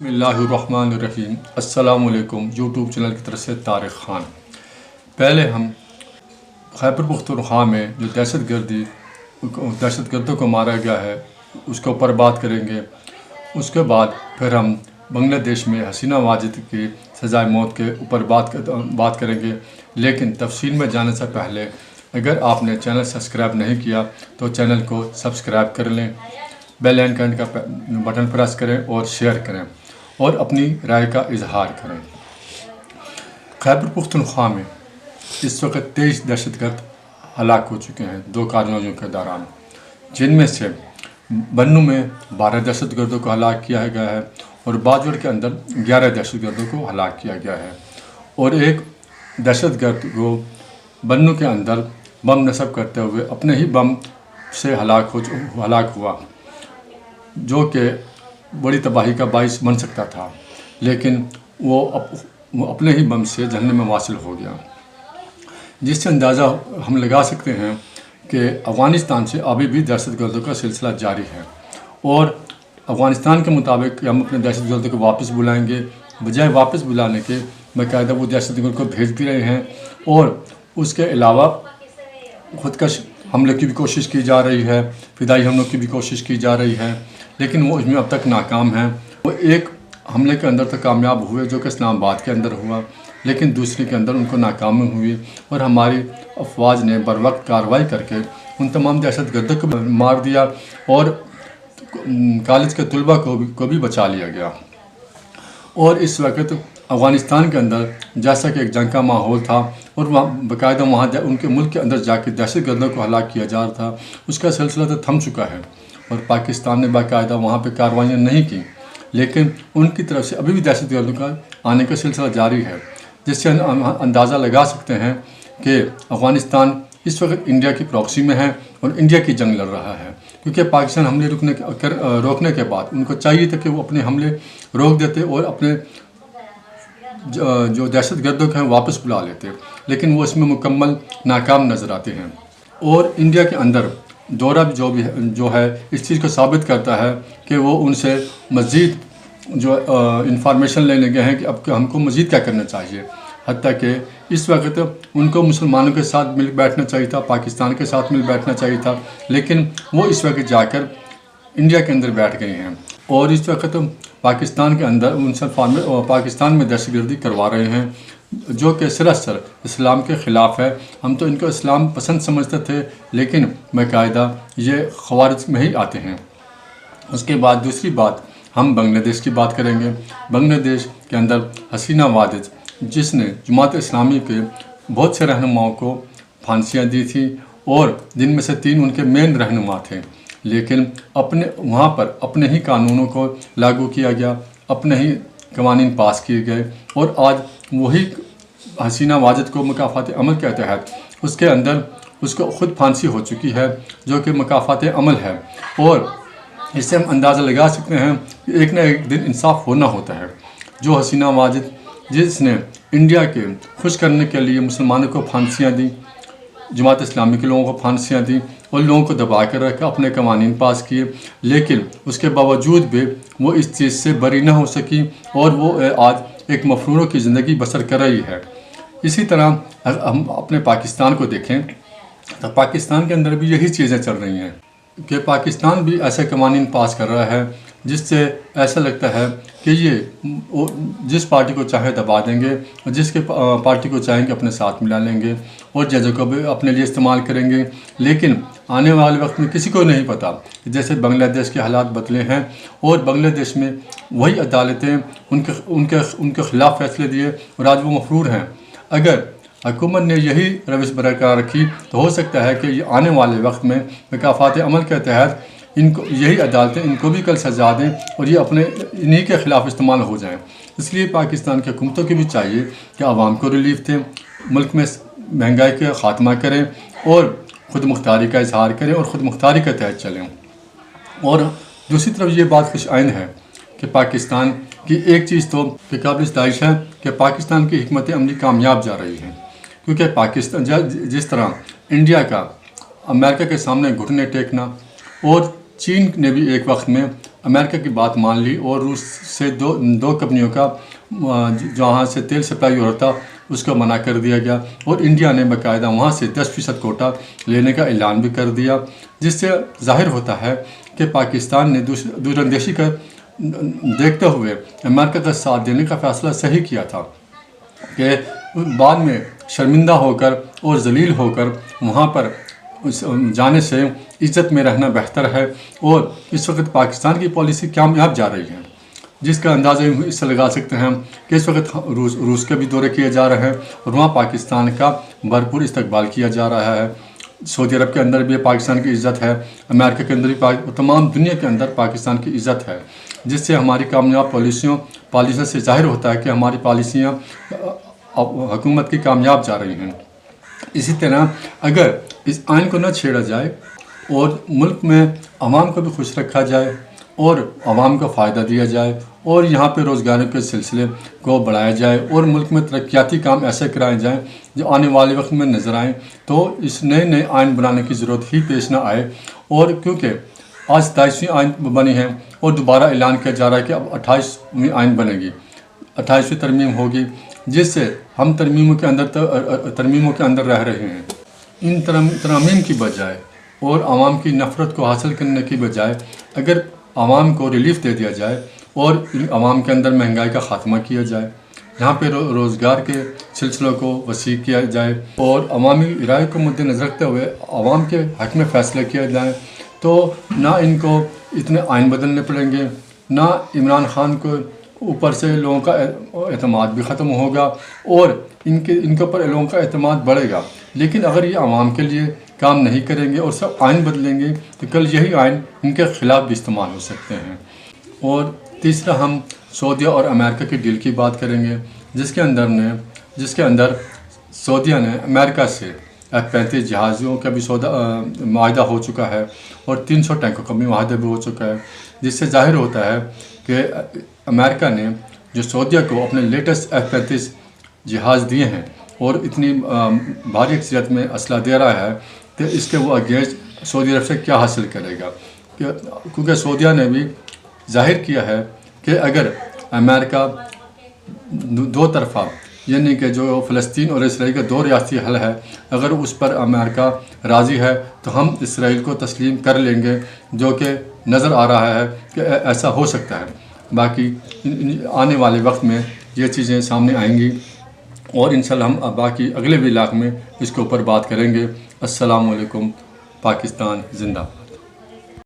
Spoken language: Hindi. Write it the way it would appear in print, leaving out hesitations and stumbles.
बिस्मिल्लाहिर्रहमानिर्रहीम। अस्सलामुअलैकुम। यूट्यूब चैनल की तरफ से तारिक ख़ान। पहले हम खैबर पख्तूनख्वा में जो दहशतगर्दों को मारा गया है उसके ऊपर बात करेंगे। उसके बाद फिर हम बांग्लादेश में हसीना वाजिद की सज़ाए मौत के ऊपर बात करेंगे। लेकिन तफसील में जाने से पहले अगर आपने चैनल सब्सक्राइब नहीं किया तो चैनल को सब्सक्राइब कर लें, बेल आइकन का बटन प्रेस करें और शेयर करें और अपनी राय का इजहार करें। खैबर पख्तूनख्वा में इस वक्त 23 दहशतगर्द हलाक हो चुके हैं 2 कार्रवाइयों के दौरान, जिनमें से बन्नू में 12 दहशतगर्दों को हलाक किया गया है और बाजवड़ के अंदर 11 दहशतगर्दों को हलाक किया गया है और एक दहशतगर्द को बन्नू के अंदर बम नस्ब करते हुए अपने ही बम से हलाक हुआ, जो कि बड़ी तबाही का बाइस बन सकता था, लेकिन वो अपने ही बम से जहन्नम में वासिल हो गया। जिससे अंदाज़ा हम लगा सकते हैं कि अफ़गानिस्तान से अभी भी दहशतगर्दों का सिलसिला जारी है और अफ़गानिस्तान के मुताबिक हम अपने दहशतगर्दों को वापस बुलाएंगे, बजाय वापस बुलाने के बाकायदा वो दहशतगर्द को भेज भी रहे हैं और उसके अलावा खुदकश हमले की भी कोशिश की जा रही है, फिदाई हमलों की भी कोशिश की जा रही है, लेकिन वो इसमें अब तक नाकाम हैं। वो एक हमले के अंदर तो कामयाब हुए जो कि इस्लामाबाद के अंदर हुआ, लेकिन दूसरे के अंदर उनको नाकामी हुई और हमारी अफवाज ने बर वक्त कार्रवाई करके उन तमाम दहशतगर्दों को मार दिया और कॉलेज के तलबा को भी बचा लिया गया। और इस वक्त अफ़गानिस्तान के अंदर जैसा कि एक जंग का माहौल था और वहाँ बाकायदा उनके मुल्क के अंदर जाके दहशतगर्दों को हलाक किया जा रहा था, उसका सिलसिला तो थम चुका है और पाकिस्तान ने बाकायदा वहाँ पे कार्रवाइयाँ नहीं की, लेकिन उनकी तरफ से अभी भी दहशतगर्दों का आने का सिलसिला जारी है। जिससे अंदाज़ा लगा सकते हैं कि अफ़गानिस्तान इस वक्त इंडिया की प्रॉक्सी में है और इंडिया की जंग लड़ रहा है, क्योंकि पाकिस्तान हमले रोकने के बाद उनको चाहिए था कि वो अपने हमले रोक देते और अपने जो दहशतगर्दों हैं वापस बुला लेते, लेकिन वो इसमें मुकम्मल नाकाम नज़र आते हैं। और इंडिया के अंदर दौरा जो है इस चीज़ को साबित करता है कि वो उनसे मज़ीद जो इंफॉर्मेशन लेने गए हैं कि अब हमको मज़ीद क्या करना चाहिए। हत्ता कि इस वक्त उनको मुसलमानों के साथ मिल बैठना चाहिए था, पाकिस्तान के साथ मिल बैठना चाहिए था, लेकिन वो इस वक्त जाकर इंडिया के अंदर बैठ गए हैं और इस वक्त पाकिस्तान के अंदर पाकिस्तान में दहशतगर्दी करवा रहे हैं, जो कि सरासर इस्लाम के ख़िलाफ़ है। हम तो इनको इस्लाम पसंद समझते थे, लेकिन बाकायदा ये ख़वारिज में ही आते हैं। उसके बाद दूसरी बात हम बांग्लादेश की बात करेंगे। बांग्लादेश के अंदर हसीना वाजिद, जिसने जमात इस्लामी के बहुत से रहनुमाओं को फांसियाँ दी थी और जिनमें से 3 उनके मेन रहनुमा थे, लेकिन वहाँ पर अपने ही कानूनों को लागू किया गया, अपने ही कवानीन पास किए गए और आज वही हसीना वाजिद को मुकाफ़ात अमल के तहत उसके अंदर उसको ख़ुद फांसी हो चुकी है, जो कि मुकाफ़ात अमल है। और इससे हम अंदाज़ा लगा सकते हैं कि एक न एक दिन इंसाफ होना होता है। जो हसीना वाजिद जिसने इंडिया के खुश करने के लिए मुसलमानों को फांसियाँ दी, जमात इस्लामी के लोगों को फांसियाँ दी और लोगों को दबा कर रखा, अपने कवानीन पास किए, लेकिन उसके बावजूद भी वो इस चीज़ से बरी ना हो सकी और वो आज एक मफरूरों की ज़िंदगी बसर कर रही है। इसी तरह हम अपने पाकिस्तान को देखें तो पाकिस्तान के अंदर भी यही चीज़ें चल रही हैं कि पाकिस्तान भी ऐसे कवानीन पास कर रहा है जिससे ऐसा लगता है कि ये जिस पार्टी को चाहे दबा देंगे और जिसके पार्टी को चाहेंगे अपने साथ मिला लेंगे और जजों को भी अपने लिए इस्तेमाल करेंगे। लेकिन आने वाले वक्त में किसी को नहीं पता कि जैसे बांग्लादेश के हालात बदले हैं और बांग्लादेश में वही अदालतें उनके ख़िलाफ़ फैसले दिए और आज वो मफरूर हैं। अगर हुकूमत ने यही रविश बरकरार रखी तो हो सकता है कि आने वाले वक्त में मुकाफ़ात अमल के तहत इनको यही अदालतें इनको भी कल सजा दें और ये अपने इन्हीं के ख़िलाफ़ इस्तेमाल हो जाएं। इसलिए पाकिस्तान की हुकूमतों की भी चाहिए कि आवाम को रिलीफ दें, मुल्क में महंगाई का ख़ात्मा करें और ख़ुद मुख्तारी का इजहार करें और ख़ुद मुख्तारी के तहत चलें। और दूसरी तरफ ये बात खुश आइन है कि पाकिस्तान की एक चीज़ तो काबिल इस्ताइश है कि पाकिस्तान की हिकमत अमली कामयाब जा रही है, क्योंकि पाकिस्तान जिस तरह इंडिया का अमेरिका के सामने घुटने टेकना और चीन ने भी एक वक्त में अमेरिका की बात मान ली और रूस से दो कंपनियों का जहाँ से तेल सप्लाई हो रहा था उसको मना कर दिया गया और इंडिया ने बाकायदा वहाँ से 10% कोटा लेने का ऐलान भी कर दिया, जिससे जाहिर होता है कि पाकिस्तान ने दूरअंदेशी का देखते हुए अमेरिका का साथ देने का फ़ैसला सही किया था कि बाद में शर्मिंदा होकर और जलील होकर वहाँ पर जाने से इज़्ज़त में रहना बेहतर है। और इस वक्त पाकिस्तान की पॉलिसी कामयाब जा रही है, जिसका अंदाज़ा इससे लगा सकते हैं कि इस वक्त रूस के भी दौरे किए जा रहे हैं और वहाँ पाकिस्तान का भरपूर इस्तकबाल किया जा रहा है। सऊदी अरब के अंदर भी पाकिस्तान की इज़्ज़त है, अमेरिका के अंदर भी, तमाम दुनिया के अंदर पाकिस्तान की इज़्ज़त है, जिससे हमारी कामयाब पॉलिसियों से जाहिर होता है कि हमारी पॉलिसियाँ हुकूमत की कामयाब जा रही हैं। इसी तरह अगर इस आइन को न छेड़ा जाए और मुल्क में आवाम को भी खुश रखा जाए और आवाम को फ़ायदा दिया जाए और यहाँ पे रोज़गार के सिलसिले को बढ़ाया जाए और मुल्क में तरक्याती काम ऐसे कराए जाएं जो आने वाले वक्त में नज़र आएँ, तो इस नए आइन बनाने की ज़रूरत ही पेश ना आए। और क्योंकि आज 27वीं आइन बनी है और दोबारा ऐलान किया जा रहा है कि अब 28वीं आइन बनेगी, 28वीं तरमीम होगी, जिससे हम तरमीमों के अंदर रह रहे हैं। इन तरमीम की बजाय और आवाम की नफ़रत को हासिल करने की बजाय अगर आवाम को रिलीफ दे दिया जाए और आवाम के अंदर महंगाई का ख़ात्मा किया जाए, यहाँ पे रोज़गार के सिलसिलों को वसी किया जाए और अवामी राय को मद्देनज़र रखते हुए आवाम के हक़ में फ़ैसले किए जाएँ, तो ना इनको इतने आइन बदलने पड़ेंगे, ना इमरान खान को ऊपर से लोगों का एतमाद भी ख़त्म होगा और इनके ऊपर लोगों का एतमाद बढ़ेगा। लेकिन अगर ये आवाम के लिए काम नहीं करेंगे और सब आइन बदलेंगे तो कल यही आइन इनके ख़िलाफ़ भी इस्तेमाल हो सकते हैं। और तीसरा हम सऊदी और अमेरिका की डील की बात करेंगे, जिसके अंदर सऊदीया ने अमेरिका से F-35 जहाज़ों का भी माहिदा हो चुका है और 300 टैंकों का भी माहिदा भी हो चुका है, जिससे जाहिर होता है कि अमेरिका ने जो सऊदीया को अपने लेटेस्ट F-35 जहाज़ दिए हैं और इतनी भारी अक्सरियत में असला दे रहा है, तो इसके वो अगेंस्ट सऊदी अरब से क्या हासिल करेगा। क्योंकि सऊदीया ने भी जाहिर किया है कि अगर अमेरिका दो तरफ़ा यानी कि जो फ़लस्तीन और इसराइल का दो रियासती हल है, अगर उस पर अमेरिका राज़ी है तो हम इसराइल को तस्लीम कर लेंगे, जो कि नज़र आ रहा है कि ऐसा हो सकता है। बाकी आने वाले वक्त में ये चीज़ें सामने आएंगी और इंशाल्लाह हम बाकी अगले व्लॉग में इसके ऊपर बात करेंगे। अस्सलामु अलैकुम। पाकिस्तान जिंदाबाद।